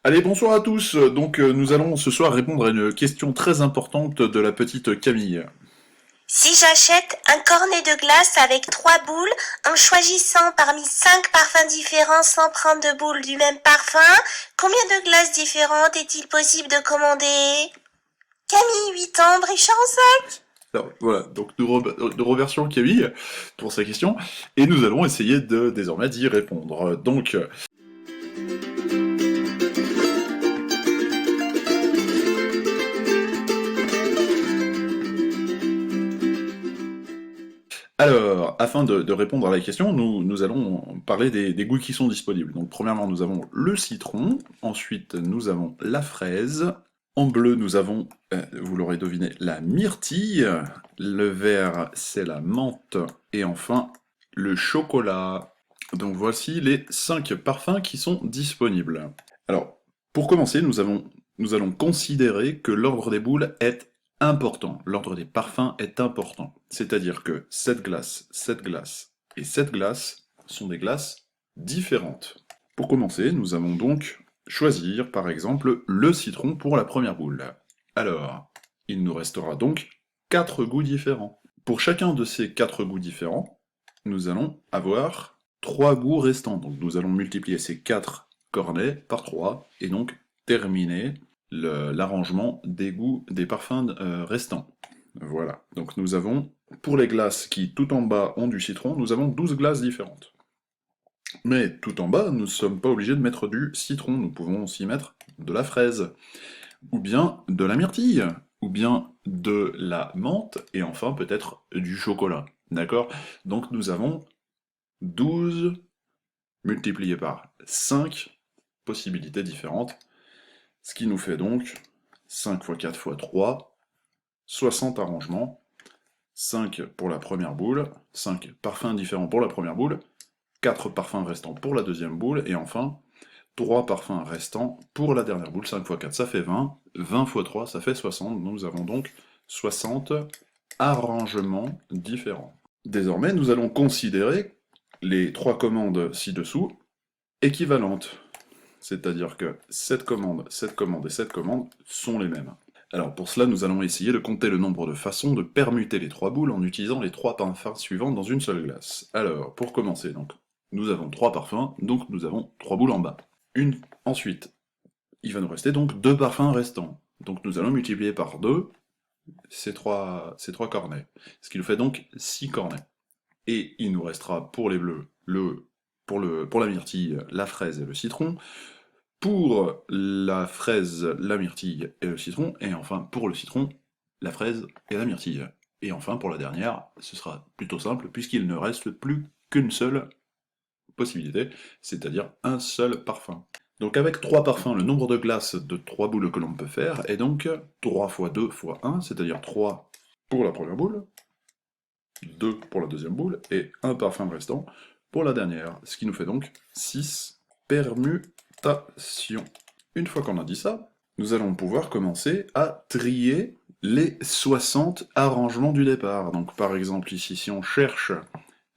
Allez, bonsoir à tous. Nous allons ce soir répondre à une question très importante de la petite Camille. Si j'achète un cornet de glace avec 3 boules, en choisissant parmi 5 parfums différents sans prendre de boules du même parfum, combien de glaces différentes est-il possible de commander? Camille, 8 ans, Brie-Charensac. Alors, voilà, donc nous remercions Camille pour sa question, et nous allons essayer de désormais d'y répondre. Alors, afin de répondre à la question, nous allons parler des goûts qui sont disponibles. Donc, premièrement, nous avons le citron, ensuite, nous avons la fraise, en bleu, nous avons, vous l'aurez deviné, la myrtille, le vert, c'est la menthe, et enfin, le chocolat. Donc, voici les 5 parfums qui sont disponibles. Alors, pour commencer, nous allons considérer que l'ordre des boules est important. L'ordre des parfums est important. C'est-à-dire que cette glace et cette glace sont des glaces différentes. Pour commencer, nous allons donc choisir, par exemple, le citron pour la première boule. Alors, il nous restera donc 4 goûts différents. Pour chacun de ces 4 goûts différents, nous allons avoir 3 goûts restants. Donc nous allons multiplier ces 4 cornets par 3, et donc terminer l'arrangement des goûts des parfums restants. Voilà. Donc nous avons, pour les glaces qui tout en bas ont du citron, nous avons 12 glaces différentes. Mais tout en bas, nous ne sommes pas obligés de mettre du citron, nous pouvons aussi mettre de la fraise, ou bien de la myrtille, ou bien de la menthe, et enfin peut-être du chocolat. D'accord? Donc nous avons 12 multiplié par 5 possibilités différentes, ce qui nous fait donc 5 x 4 x 3, 60 arrangements, 5 pour la première boule, 5 parfums différents pour la première boule, 4 parfums restants pour la deuxième boule, et enfin 3 parfums restants pour la dernière boule. 5 x 4 ça fait 20, 20 x 3 ça fait 60, nous avons donc 60 arrangements différents. Désormais, nous allons considérer les 3 commandes ci-dessous équivalentes. C'est-à-dire que cette commande et cette commande sont les mêmes. Alors pour cela, nous allons essayer de compter le nombre de façons de permuter les 3 boules en utilisant les 3 parfums suivants dans une seule glace. Alors, pour commencer, donc, nous avons 3 parfums, donc nous avons 3 boules en bas. Ensuite, il va nous rester donc 2 parfums restants. Donc nous allons multiplier par 2 ces 3 cornets. Ce qui nous fait donc 6 cornets. Et il nous restera pour les bleus, pour la myrtille, la fraise et le citron, pour la fraise, la myrtille et le citron, et enfin pour le citron, la fraise et la myrtille. Et enfin pour la dernière, ce sera plutôt simple, puisqu'il ne reste plus qu'une seule possibilité, c'est-à-dire un seul parfum. Donc avec 3 parfums, le nombre de glaces de 3 boules que l'on peut faire est donc 3 x 2 x 1, c'est-à-dire 3 pour la première boule, 2 pour la deuxième boule, et un parfum restant pour la dernière, ce qui nous fait donc 6 permutations. Une fois qu'on a dit ça, nous allons pouvoir commencer à trier les 60 arrangements du départ. Donc par exemple ici, si on cherche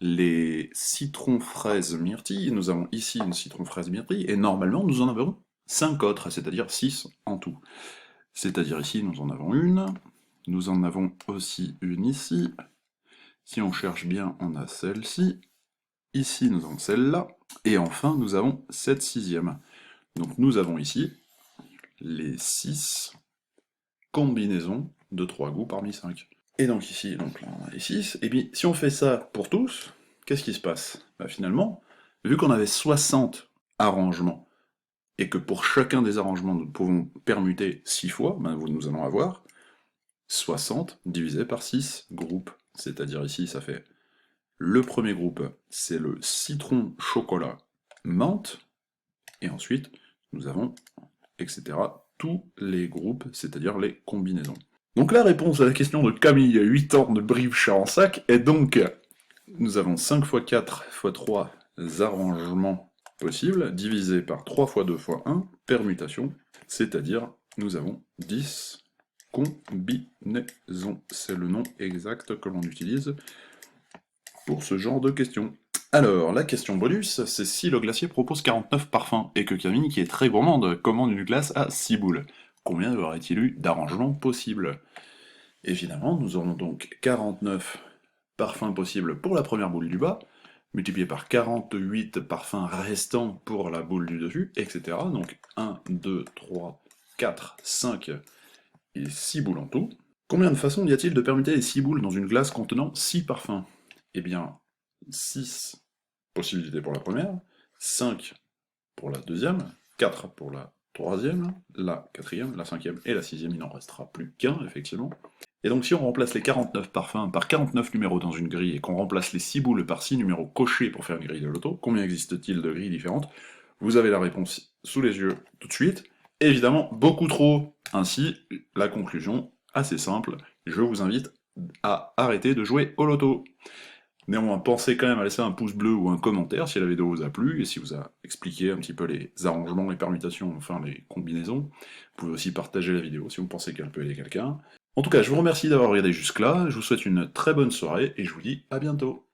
les citrons fraises myrtilles, nous avons ici une citron fraise myrtille, et normalement nous en avons 5 autres, c'est-à-dire 6 en tout. C'est-à-dire ici nous en avons une, nous en avons aussi une ici, si on cherche bien on a celle-ci, ici nous avons celle-là, et enfin nous avons cette sixième. Donc nous avons ici les 6 combinaisons de 3 goûts parmi 5. Et donc ici, donc là on a les 6, et puis si on fait ça pour tous, qu'est-ce qui se passe? Bah, finalement, vu qu'on avait 60 arrangements, et que pour chacun des arrangements nous pouvons permuter 6 fois, ben, nous allons avoir 60 divisé par 6 groupes. C'est-à-dire ici ça fait le premier groupe, c'est le citron chocolat menthe, et ensuite nous avons, etc., tous les groupes, c'est-à-dire les combinaisons. Donc la réponse à la question de Camille, 8 ans de Brive-Charensac, est donc, nous avons 5 x 4 x 3 arrangements possibles, divisé par 3 x 2 x 1, permutation, c'est-à-dire nous avons 10 combinaisons. C'est le nom exact que l'on utilise pour ce genre de questions. Alors, la question bonus, c'est si le glacier propose 49 parfums, et que Camille, qui est très gourmande, commande une glace à 6 boules. Combien y aurait-il eu d'arrangements possibles? Évidemment, nous aurons donc 49 parfums possibles pour la première boule du bas, multiplié par 48 parfums restants pour la boule du dessus, etc. Donc 1, 2, 3, 4, 5 et 6 boules en tout. Combien de façons y a-t-il de permuter les 6 boules dans une glace contenant 6 parfums? Eh bien, 6 possibilités pour la première, 5 pour la deuxième, 4 pour la troisième, la quatrième, la cinquième et la sixième, il n'en restera plus qu'un, effectivement. Et donc si on remplace les 49 parfums par 49 numéros dans une grille et qu'on remplace les 6 boules par 6 numéros cochés pour faire une grille de loto, combien existe-t-il de grilles différentes? Vous avez la réponse sous les yeux tout de suite. Évidemment, beaucoup trop. Ainsi, la conclusion, assez simple, je vous invite à arrêter de jouer au loto. Néanmoins, pensez quand même à laisser un pouce bleu ou un commentaire si la vidéo vous a plu et si vous a expliqué un petit peu les arrangements, les permutations, enfin les combinaisons. Vous pouvez aussi partager la vidéo si vous pensez qu'elle peut aider quelqu'un. En tout cas, je vous remercie d'avoir regardé jusque-là, je vous souhaite une très bonne soirée et je vous dis à bientôt.